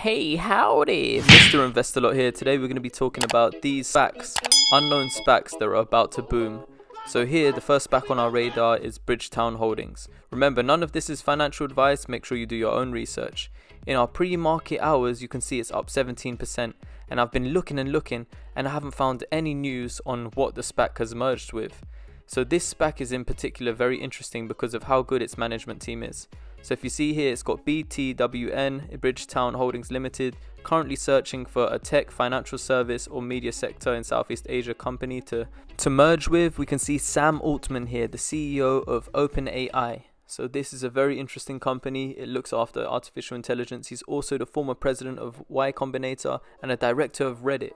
Hey, howdy! Mr. Investor Lot here. Today we're going to be talking about these SPACs, unknown SPACs that are about to boom. So here, the first SPAC on our radar is Bridgetown Holdings. Remember, none of this is financial advice. Make sure you do your own research. In our pre-market hours, you can see it's up 17%. And I've been looking and I haven't found any news on what the SPAC has merged with. So this SPAC is in particular very interesting because of how good its management team is. So if you see here, it's got BTWN, Bridgetown Holdings Limited, currently searching for a tech, financial service or media sector in Southeast Asia company to merge with. We can see Sam Altman here, the CEO of OpenAI. So this is a very interesting company. It looks after artificial intelligence. He's also the former president of Y Combinator and a director of Reddit.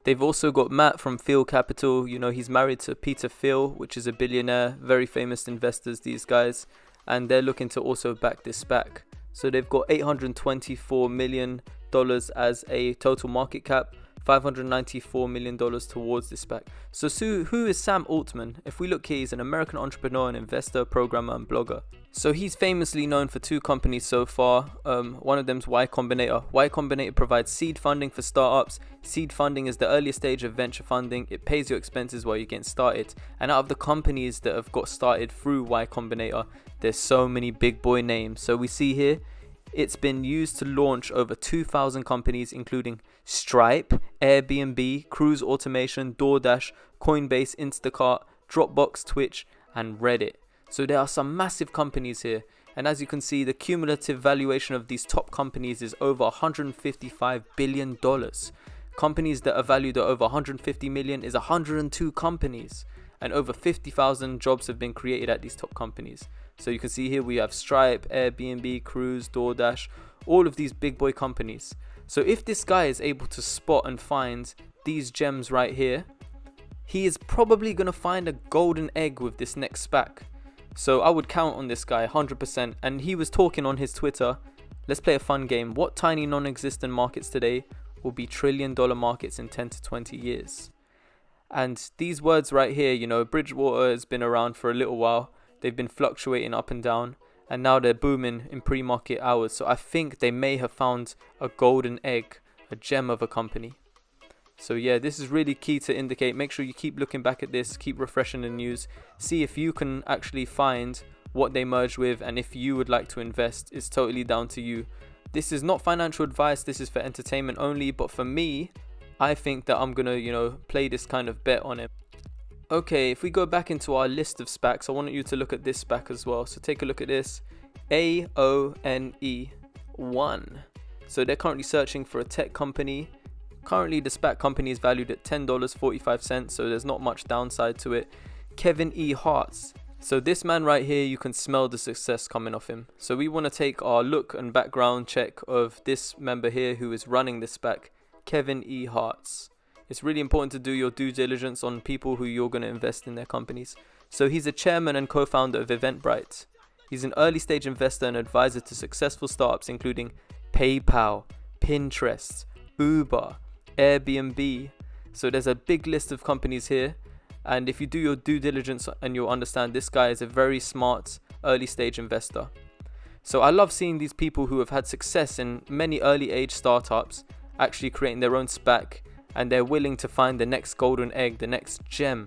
They've also got Matt from Phil Capital. You know, he's married to Peter Thiel, which is a billionaire, very famous investors, these guys. And they're looking to also back this SPAC. So they've got $824 million as a total market cap, $594 million towards this SPAC. So who is Sam Altman? If we look here, he's an American entrepreneur and investor, programmer and blogger. So he's famously known for two companies so far. One of them's Y Combinator. Y Combinator provides seed funding for startups. Seed funding is the earliest stage of venture funding. It pays your expenses while you're getting started. And out of the companies that have got started through Y Combinator, there's so many big boy names. So we see here, it's been used to launch over 2,000 companies, including Stripe, Airbnb, Cruise Automation, DoorDash, Coinbase, Instacart, Dropbox, Twitch, and Reddit. So there are some massive companies here. And as you can see, the cumulative valuation of these top companies is over $155 billion. Companies that are valued at over 150 million is 102 companies. And over 50,000 jobs have been created at these top companies. So you can see here we have Stripe, Airbnb, Cruise, DoorDash, all of these big boy companies. So if this guy is able to spot and find these gems right here, he is probably going to find a golden egg with this next SPAC. So I would count on this guy 100%. And he was talking on his Twitter, let's play a fun game. What tiny non-existent markets today will be trillion-dollar markets in 10 to 20 years? And these words right here, you know, Bridgewater has been around for a little while. They've been fluctuating up and down, and now they're booming in pre-market hours. So I think they may have found a golden egg, a gem of a company. So yeah, this is really key to indicate. Make sure you keep looking back at this, keep refreshing the news, see if you can actually find what they merged with, and if you would like to invest, it's totally down to you. This is not financial advice, this is for entertainment only, but for me, I think that I'm gonna, play this kind of bet on it. Okay, if we go back into our list of SPACs, I want you to look at this SPAC as well. So take a look at this, AONE 1. So they're currently searching for a tech company. Currently, the SPAC company is valued at $10.45, so there's not much downside to it. Kevin E. Hartz. So this man right here, you can smell the success coming off him. So we want to take our look and background check of this member here who is running this SPAC, Kevin E. Hartz. It's really important to do your due diligence on people who you're going to invest in their companies. So he's a chairman and co-founder of Eventbrite. He's an early stage investor and advisor to successful startups including PayPal, Pinterest, Uber, Airbnb. So there's a big list of companies here. And if you do your due diligence and you'll understand, this guy is a very smart early stage investor. So I love seeing these people who have had success in many early age startups actually creating their own SPAC, and they're willing to find the next golden egg, the next gem.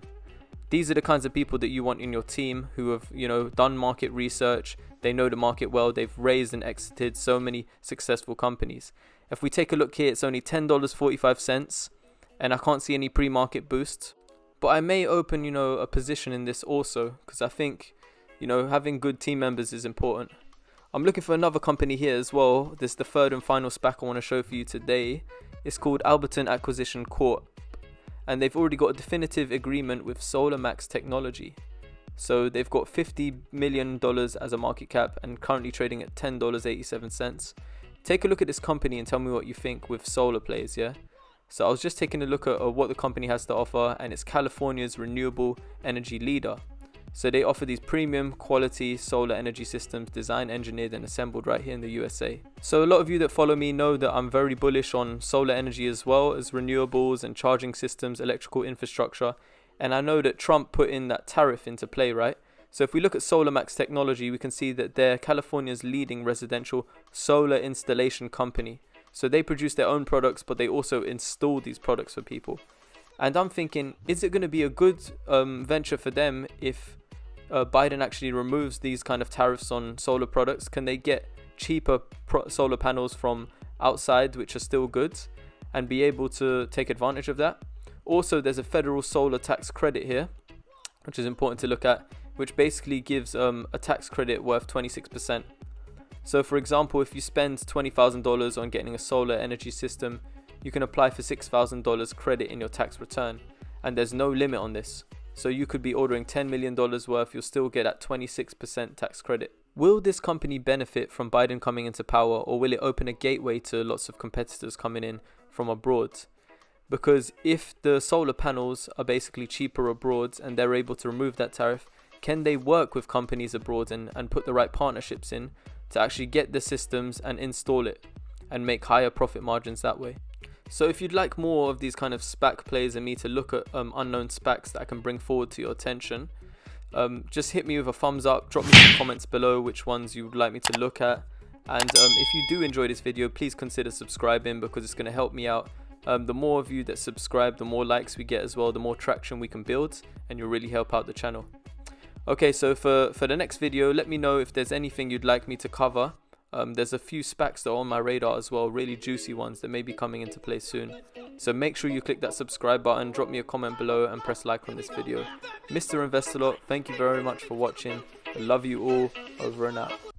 These are the kinds of people that you want in your team who have, done market research. They know the market well. They've raised and exited so many successful companies. If we take a look here, it's only $10.45, and I can't see any pre-market boost. But I may open, a position in this also, because I think, having good team members is important. I'm looking for another company here as well. This is the third and final SPAC I want to show for you today. It's called Alberton Acquisition Corp. And they've already got a definitive agreement with SolarMax technology. So they've got $50 million as a market cap and currently trading at $10.87. Take a look at this company and tell me what you think with solar plays, yeah? So I was just taking a look at what the company has to offer, and it's California's renewable energy leader. So they offer these premium quality solar energy systems designed, engineered and assembled right here in the USA. So a lot of you that follow me know that I'm very bullish on solar energy as well as renewables and charging systems, electrical infrastructure. And I know that Trump put in that tariff into play, right? So if we look at SolarMax technology, we can see that they're California's leading residential solar installation company. So they produce their own products, but they also install these products for people. And I'm thinking, is it going to be a good venture for them if Biden actually removes these kind of tariffs on solar products? Can they get cheaper solar panels from outside, which are still good, and be able to take advantage of that? Also, there's a federal solar tax credit here, which is important to look at, which basically gives a tax credit worth 26%. So for example, if you spend $20,000 on getting a solar energy system, you can apply for $6,000 credit in your tax return, and there's no limit on this. So you could be ordering $10 million worth, you'll still get that 26% tax credit. Will this company benefit from Biden coming into power, or will it open a gateway to lots of competitors coming in from abroad? Because if the solar panels are basically cheaper abroad and they're able to remove that tariff, can they work with companies abroad and put the right partnerships in to actually get the systems and install it and make higher profit margins that way? So if you'd like more of these kind of SPAC plays and me to look at unknown SPACs that I can bring forward to your attention, just hit me with a thumbs up, drop me some comments below which ones you would like me to look at. And if you do enjoy this video, please consider subscribing, because it's going to help me out. The more of you that subscribe, the more likes we get as well, the more traction we can build, and you'll really help out the channel. Okay, so for the next video, let me know if there's anything you'd like me to cover. There's a few SPACs that are on my radar as well, really juicy ones that may be coming into play soon. So make sure you click that subscribe button, drop me a comment below, and press like on this video. Mr. Investalot, thank you very much for watching. I love you all. Over and out.